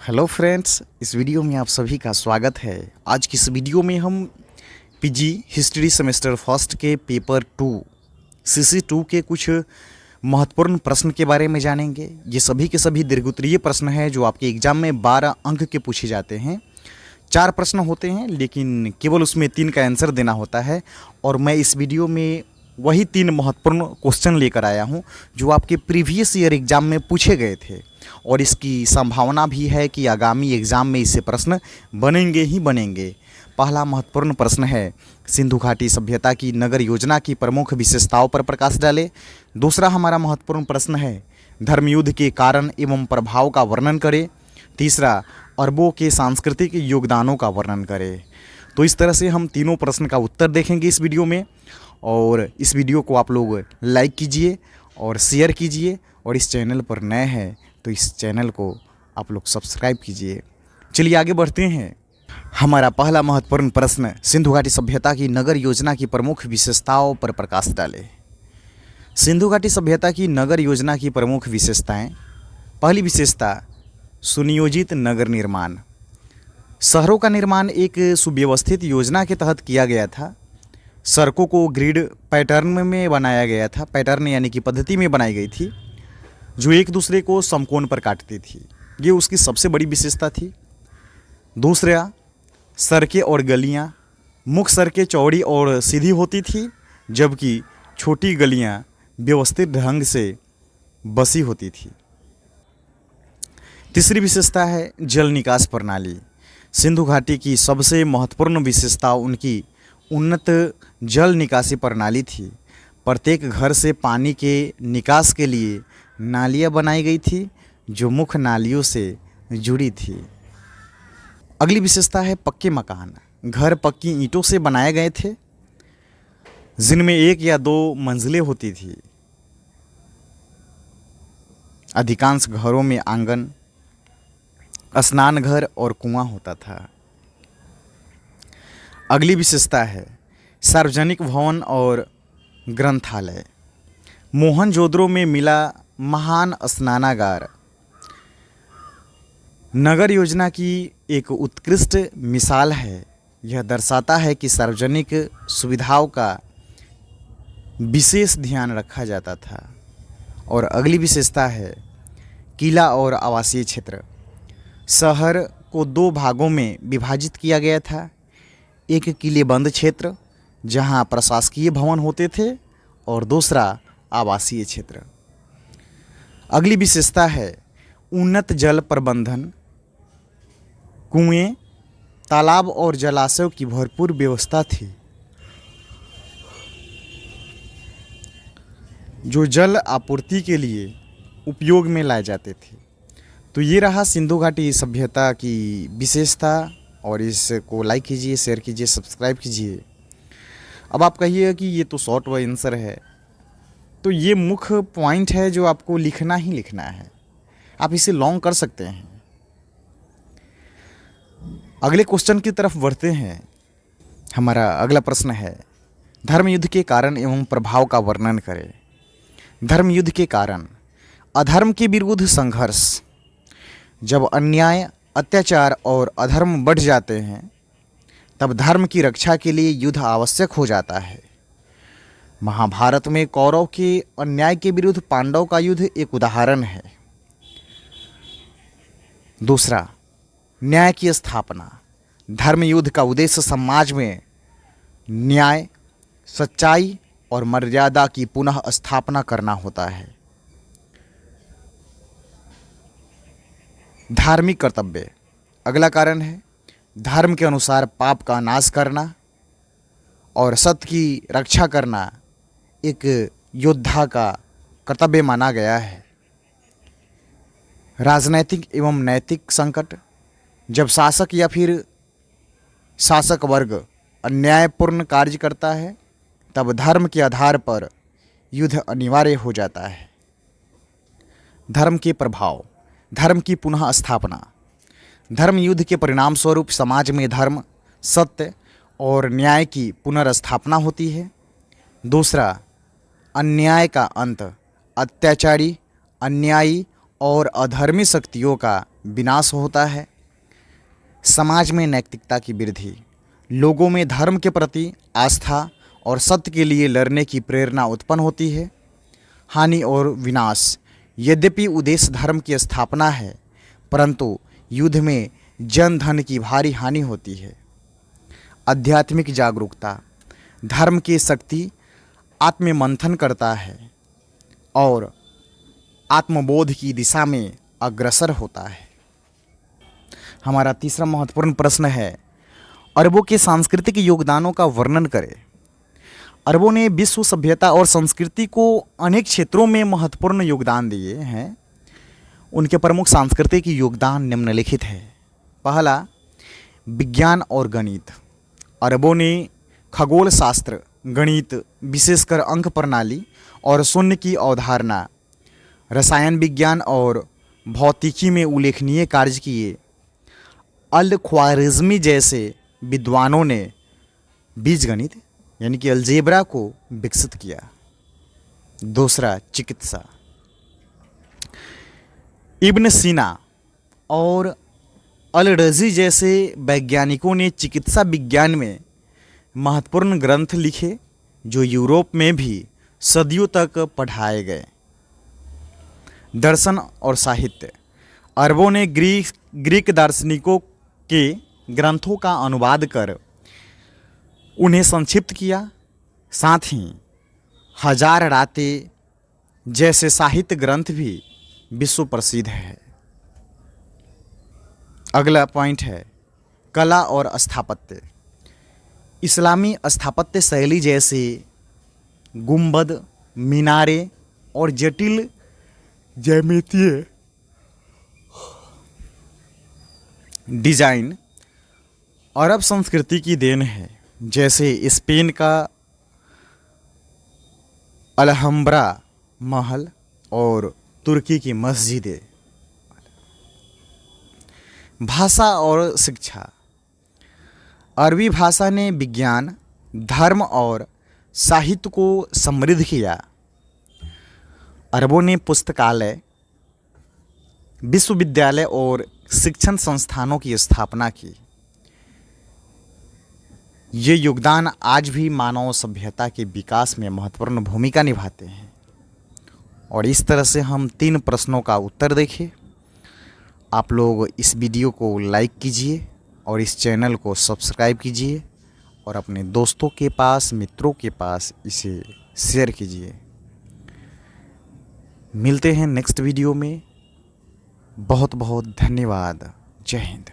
Hello friends, इस video में आप सभी का स्वागत है। आज की इस वीडियो में हम पीजी हिस्ट्री सेमेस्टर फर्स्ट के पेपर 2 CC2 के कुछ महत्वपूर्ण प्रश्न के बारे में जानेंगे। ये सभी के सभी दीर्घोत्तरीय प्रश्न हैं जो आपके एग्जाम में 12 अंक के पूछे जाते हैं। 4 प्रश्न होते हैं लेकिन केवल उसमें 3 का आंसर देना होता है और मैं इस वीडियो में वही 3 महत्वपूर्ण क्वेश्चन लेकर आया हूँ जो आपके प्रीवियस ईयर एग्ज़ाम में पूछे गए थे और इसकी संभावना भी है कि आगामी एग्ज़ाम में इससे प्रश्न बनेंगे ही बनेंगे। पहला महत्वपूर्ण प्रश्न है, सिंधु घाटी सभ्यता की नगर योजना की प्रमुख विशेषताओं पर प्रकाश डालें। दूसरा हमारा महत्वपूर्ण प्रश्न है, धर्मयुद्ध के कारण एवं प्रभाव का वर्णन करें। तीसरा, अरबों के सांस्कृतिक योगदानों का वर्णन करें। तो इस तरह से हम तीनों प्रश्न का उत्तर देखेंगे इस वीडियो में और इस वीडियो को आप लोग लाइक कीजिए और शेयर कीजिए और इस चैनल पर नए हैं तो इस चैनल को आप लोग सब्सक्राइब कीजिए। चलिए आगे बढ़ते हैं। हमारा पहला महत्वपूर्ण प्रश्न, सिंधु घाटी सभ्यता की नगर योजना की प्रमुख विशेषताओं पर प्रकाश डालें। सिंधु घाटी सभ्यता की नगर योजना की प्रमुख विशेषताएं। पहली विशेषता, सुनियोजित नगर निर्माण। शहरों का निर्माण एक सुव्यवस्थित योजना के तहत किया गया था। सड़कों को ग्रिड पैटर्न में बनाया गया था, पैटर्न यानी कि पद्धति में बनाई गई थी जो एक दूसरे को समकोण पर काटती थी। ये उसकी सबसे बड़ी विशेषता थी। दूसरा, सड़कें और गलियां। मुख्य सड़कें चौड़ी और सीधी होती थी जबकि छोटी गलियां व्यवस्थित ढंग से बसी होती थी। तीसरी विशेषता है जल निकास प्रणाली। सिंधु घाटी की सबसे महत्वपूर्ण विशेषता उनकी उन्नत जल निकासी प्रणाली थी। प्रत्येक घर से पानी के निकास के लिए नालियाँ बनाई गई थी जो मुख्य नालियों से जुड़ी थी। अगली विशेषता है पक्के मकान। घर पक्की ईंटों से बनाए गए थे जिनमें 1 या 2 मंजिलें होती थी। अधिकांश घरों में आंगन, स्नान घर और कुआं होता था। अगली विशेषता है सार्वजनिक भवन और ग्रंथालय। मोहनजोदड़ो में मिला महान स्नानागार नगर योजना की एक उत्कृष्ट मिसाल है। यह दर्शाता है कि सार्वजनिक सुविधाओं का विशेष ध्यान रखा जाता था। और अगली विशेषता है किला और आवासीय क्षेत्र। शहर को 2 भागों में विभाजित किया गया था। एक किलेबंद क्षेत्र जहां प्रशासकीय भवन होते थे और दूसरा आवासीय क्षेत्र। अगली विशेषता है उन्नत जल प्रबंधन। कुएं, तालाब और जलाशयों की भरपूर व्यवस्था थी जो जल आपूर्ति के लिए उपयोग में लाए जाते थे। तो ये रहा सिंधु घाटी सभ्यता की विशेषता और इसको लाइक कीजिए, शेयर कीजिए, सब्सक्राइब कीजिए। अब आप कहिए कि ये तो शॉर्ट व आंसर है, तो ये मुख्य पॉइंट है जो आपको लिखना ही लिखना है। आप इसे लॉन्ग कर सकते हैं। अगले क्वेश्चन की तरफ बढ़ते हैं। हमारा अगला प्रश्न है, धर्मयुद्ध के कारण एवं प्रभाव का वर्णन करें। धर्मयुद्ध के कारण, अधर्म के विरुद्ध संघर्ष। जब अन्याय, अत्याचार और अधर्म बढ़ जाते हैं तब धर्म की रक्षा के लिए युद्ध आवश्यक हो जाता है। महाभारत में कौरव के अन्याय के विरुद्ध पांडव का युद्ध एक उदाहरण है। दूसरा, न्याय की स्थापना। धर्म युद्ध का उद्देश्य समाज में न्याय, सच्चाई और मर्यादा की पुनः स्थापना करना होता है। धार्मिक कर्तव्य। अगला कारण है धर्म के अनुसार पाप का नाश करना और सत्य की रक्षा करना एक योद्धा का कर्तव्य माना गया है। राजनैतिक एवं नैतिक संकट। जब शासक या फिर शासक वर्ग अन्यायपूर्ण कार्य करता है तब धर्म के आधार पर युद्ध अनिवार्य हो जाता है। धर्म के प्रभाव। धर्म की पुनः स्थापना। धर्म युद्ध के परिणाम स्वरूप समाज में धर्म, सत्य और न्याय की पुनर्स्थापना होती है। दूसरा, अन्याय का अंत। अत्याचारी, अन्यायी और अधर्मी शक्तियों का विनाश होता है। समाज में नैतिकता की वृद्धि, लोगों में धर्म के प्रति आस्था और सत्य के लिए लड़ने की प्रेरणा उत्पन्न होती है। हानि और विनाश, यद्यपि उद्देश्य धर्म की स्थापना है, परंतु युद्ध में जन धन की भारी हानि होती है। आध्यात्मिक जागरूकता, धर्म की शक्ति आत्ममंथन करता है और आत्मबोध की दिशा में अग्रसर होता है। हमारा तीसरा महत्वपूर्ण प्रश्न है, अरबों के सांस्कृतिक योगदानों का वर्णन करें। अरबों ने विश्व सभ्यता और संस्कृति को अनेक क्षेत्रों में महत्वपूर्ण योगदान दिए हैं। उनके प्रमुख सांस्कृतिक योगदान निम्नलिखित है। पहला, विज्ञान और गणित। अरबों ने खगोल शास्त्र, गणित, विशेषकर अंक प्रणाली और शून्य की अवधारणा, रसायन विज्ञान और भौतिकी में उल्लेखनीय कार्य किए। अल ख्वारिज़मी जैसे विद्वानों ने बीजगणित यानी कि अलजेब्रा को विकसित किया। दूसरा, चिकित्सा। इब्न सीना और अल रज़ी जैसे वैज्ञानिकों ने चिकित्सा विज्ञान में महत्वपूर्ण ग्रंथ लिखे, जो यूरोप में भी सदियों तक पढ़ाए गए। दर्शन और साहित्य। अरबों ने ग्रीक दार्शनिकों के ग्रंथों का अनुवाद कर उन्हें संक्षिप्त किया। साथ ही हजार रातें जैसे साहित्य ग्रंथ भी विश्व प्रसिद्ध है। अगला पॉइंट है, कला और स्थापत्य। इस्लामी स्थापत्य शैली जैसे गुंबद, मीनारे और जटिल ज्यामितीय डिजाइन अरब संस्कृति की देन है। जैसे स्पेन का अलहम्ब्रा महल और तुर्की की मस्जिदें। भाषा और शिक्षा। अरबी भाषा ने विज्ञान, धर्म और साहित्य को समृद्ध किया। अरबों ने पुस्तकालय, विश्वविद्यालय और शिक्षण संस्थानों की स्थापना की। ये योगदान आज भी मानव सभ्यता के विकास में महत्वपूर्ण भूमिका निभाते हैं। और इस तरह से हम 3 प्रश्नों का उत्तर देखे। आप लोग इस वीडियो को लाइक कीजिए और इस चैनल को सब्सक्राइब कीजिए और अपने दोस्तों के पास, मित्रों के पास इसे शेयर कीजिए। मिलते हैं नेक्स्ट वीडियो में। बहुत बहुत धन्यवाद। जय हिंद।